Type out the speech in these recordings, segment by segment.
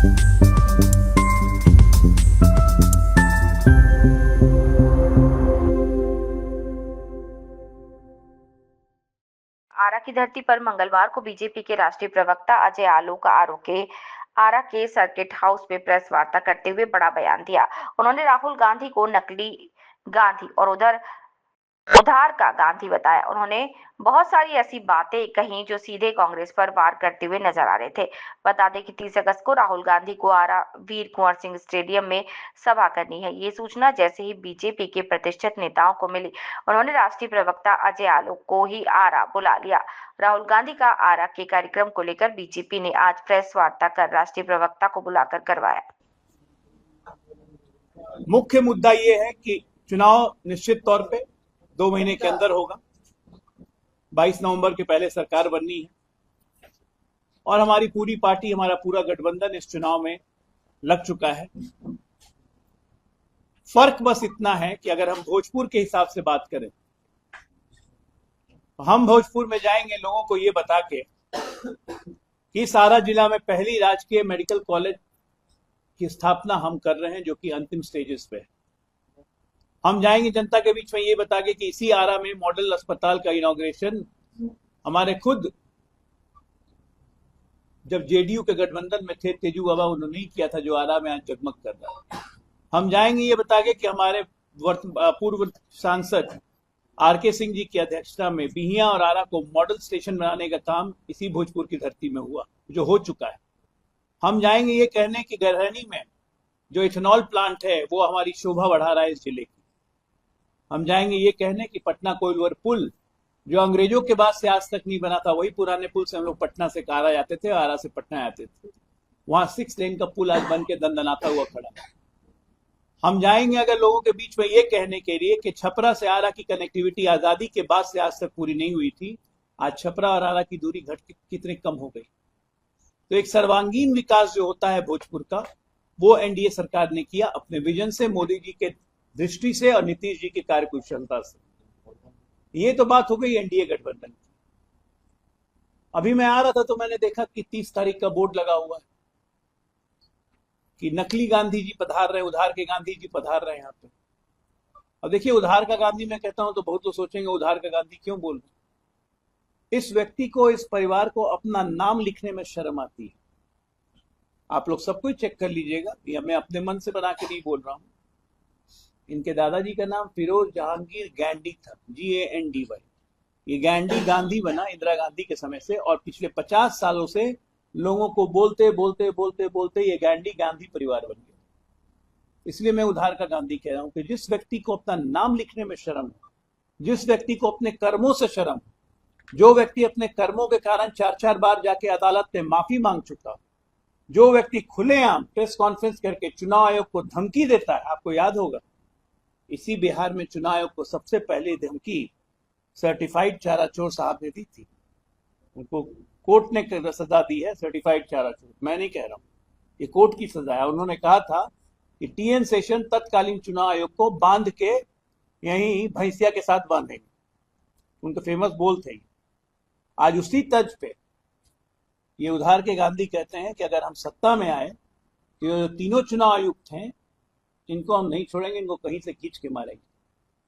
आरा की धरती पर मंगलवार को बीजेपी के राष्ट्रीय प्रवक्ता अजय आलोक आरोप के आरा के सर्किट हाउस में प्रेस वार्ता करते हुए बड़ा बयान दिया। उन्होंने राहुल गांधी को नकली गांधी और उधार का गांधी बताया। उन्होंने बहुत सारी ऐसी बातें कही जो सीधे कांग्रेस पर वार करते हुए नजर आ रहे थे। बता दें कि 30 अगस्त को राहुल गांधी को आरा वीर कुंवर सिंह स्टेडियम में सभा करनी है। ये सूचना जैसे ही बीजेपी के प्रतिष्ठित नेताओं को मिली, उन्होंने राष्ट्रीय प्रवक्ता अजय आलोक को ही आरा बुला लिया। राहुल गांधी का आरा के कार्यक्रम को लेकर बीजेपी ने आज प्रेस वार्ता कर राष्ट्रीय प्रवक्ता को बुलाकर करवाया। मुख्य मुद्दा ये है कि चुनाव निश्चित तौर पे 2 महीने के अंदर होगा। 22 नवंबर के पहले सरकार बननी है और हमारी पूरी पार्टी, हमारा पूरा गठबंधन इस चुनाव में लग चुका है। फर्क बस इतना है कि अगर हम भोजपुर के हिसाब से बात करें तो हम भोजपुर में जाएंगे लोगों को ये बता के कि सारा जिला में पहली राजकीय मेडिकल कॉलेज की स्थापना हम कर रहे हैं, जो कि अंतिम स्टेजेस पे है। हम जाएंगे जनता के बीच में ये बता के कि इसी आरा में मॉडल अस्पताल का इनॉग्रेशन हमारे खुद जब जेडीयू के गठबंधन में थे तेजू बाबा, उन्होंने ही किया था, जो आरा में आज जगमग कर रहा है। हम जाएंगे ये बता के कि हमारे पूर्व सांसद आरके सिंह जी की अध्यक्षता में बिहिया और आरा को मॉडल स्टेशन बनाने का काम इसी भोजपुर की धरती में हुआ, जो हो चुका है। हम जाएंगे ये कहने कि गरहनी में जो इथेनॉल प्लांट है वो हमारी शोभा बढ़ा रहा है इस जिले की। हम जाएंगे ये कहने कि पटना कोइलवर पुल जो अंग्रेजों के बाद से आज तक नहीं बना था, वही पुराने पुल से हम लोग पटना से आरा जाते थे, आरा से पटना आते थे, वहां 6 लेन का पुल आज बन के दंदनाता हुआ खड़ा है। हम जाएंगे अगर लोगों के बीच में ये कहने के लिए कि छपरा से आरा की कनेक्टिविटी आजादी के बाद से आज तक पूरी नहीं हुई थी, आज छपरा और आरा की दूरी घट कितनी कम हो गई। तो एक सर्वांगीण विकास जो होता है भोजपुर का, वो एनडीए सरकार ने किया अपने विजन से, मोदी जी के दृष्टि से और नीतीश जी की कार्यकुशलता से। ये तो बात हो गई एनडीए गठबंधन की। अभी मैं आ रहा था तो मैंने देखा कि 30 तारीख का बोर्ड लगा हुआ है कि नकली गांधी जी पधार रहे हैं, उधार के गांधी जी पधार रहे हैं यहाँ पे। अब देखिए, उधार का गांधी मैं कहता हूं तो बहुत लोग सोचेंगे उधार का गांधी क्यों बोल रहे। इस व्यक्ति को, इस परिवार को अपना नाम लिखने में शर्म आती है। आप लोग सब कुछ चेक कर लीजिएगा, ये मैं अपने मन से बना के नहीं बोल रहा हूं। इनके दादाजी का नाम फिरोज जहांगीर गैंडी था, GANDY। ये गैंडी गांधी बना इंदिरा गांधी के समय से, और पिछले 50 सालों से लोगों को बोलते बोलते बोलते बोलते ये गैंडी गांधी परिवार बन गया। इसलिए मैं उधार का गांधी कह रहा हूं कि जिस व्यक्ति को अपना नाम लिखने में शर्म है, जिस व्यक्ति को अपने कर्मों से शर्म है, जो व्यक्ति अपने कर्मों के कारण 4-4 बार जाके अदालत में माफी मांग चुका, जो व्यक्ति खुलेआम प्रेस कॉन्फ्रेंस करके चुनाव आयोग को धमकी देता है। आपको याद होगा इसी बिहार में चुनाव आयोग को सबसे पहले धमकी सर्टिफाइड चारा चोर साहब ने दी थी। उनको कोर्ट ने सजा दी है, सर्टिफाइड चारा चोर मैं नहीं कह रहा हूं, ये कोर्ट की सजा है। उन्होंने कहा था कि TN सेशन तत्कालीन चुनाव आयोग को बांध के यहीं भैंसिया के साथ बांधेंगे, उनके फेमस बोल थे। आज उसी तर्ज पे ये उधार के गांधी कहते हैं कि अगर हम सत्ता में आए तो तीनों चुनाव आयुक्त हैं, इनको हम नहीं छोड़ेंगे, इनको कहीं से खींच के मारेंगे।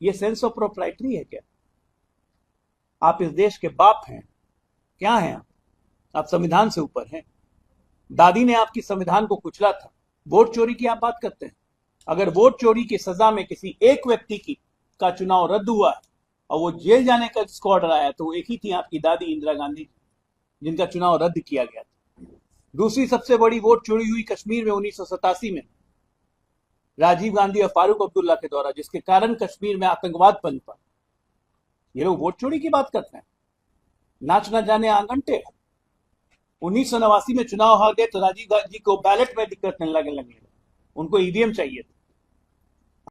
ये सेंस ऑफ प्रोप्राइटरी है क्या? आप इस देश के बाप हैं, क्या हैं आप संविधान से ऊपर हैं। दादी ने आपकी संविधान को कुचला था, वोट चोरी की आप बात करते हैं। अगर वोट चोरी की सजा में किसी एक व्यक्ति का चुनाव रद्द हुआ है और वो जेल जाने का जिसको ऑर्डर आया, तो वो एक ही थी, आपकी दादी इंदिरा गांधी, जिनका चुनाव रद्द किया गया था। दूसरी सबसे बड़ी वोट चोरी हुई कश्मीर में 1987 में राजीव गांधी और फारूक अब्दुल्ला के द्वारा, जिसके कारण कश्मीर में आतंकवाद पनपा। ये लोग वोट चोरी की बात करते हैं, नाच न जाने आंगन टेढ़। 1989 में चुनाव हार गए तो राजीव गांधी को बैलेट में दिक्कत नहीं लगे, उनको EVM चाहिए था।